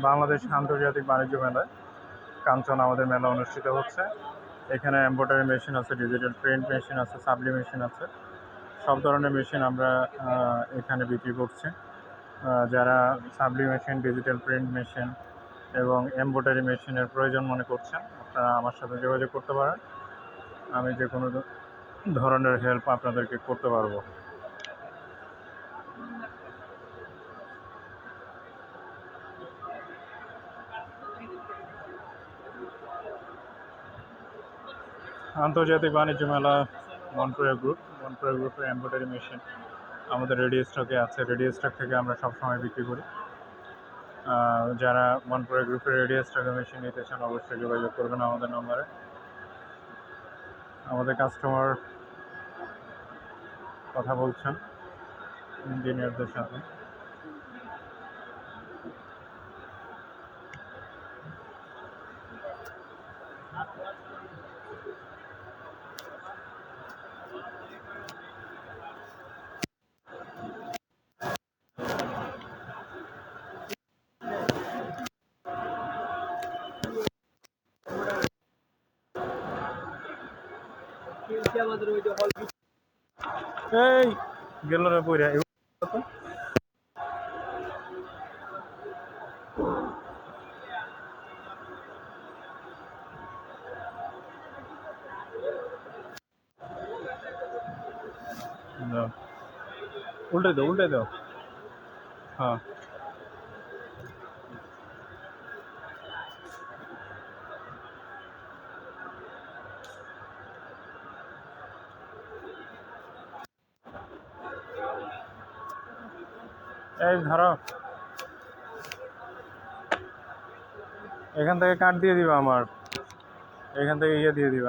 বাংলাদেশ আন্তর্জাতিক বাণিজ্য মেলায় কাঞ্চন আমাদের মেলা অনুষ্ঠিত হচ্ছে। এখানে এমব্রয়ডারি মেশিন আছে, ডিজিটাল প্রিন্ট মেশিন আছে, সাবলি মেশিন আছে। সব ধরনের মেশিন আমরা এখানে বিক্রি করছি। যারা সাবলি মেশিন, ডিজিটাল প্রিন্ট মেশিন এবং এমব্রয়ডারি মেশিনের প্রয়োজন মনে করছেন, আপনারা আমার সাথে যোগাযোগ করতে পারেন। আমি যে কোনো ধরনের হেল্প আপনাদেরকে করতে পারবো। আন্তর্জাতিক বাণিজ্য মেলা মনপ্রিয় গ্রুপের এমব্রয়ডারি মেশিন আমাদের রেডি স্টকে আছে। রেডি স্টক থেকে আমরা সবসময় বিক্রি করি। যারা মনপ্রিয় গ্রুপের রেডি স্টকে মেশিন নিতে চান অবশ্যই যোগাযোগ করবেন আমাদের নম্বরে। আমাদের কাস্টমার কথা বলছেন ইঞ্জিনিয়ারদের সাথে। এই গেল রে পইরা উল্টে দাও। হ্যাঁ, এই ধরো, এখান থেকে কাট দিয়ে দিবা, আমার এখান থেকে ইয়ে দিয়ে দিবা।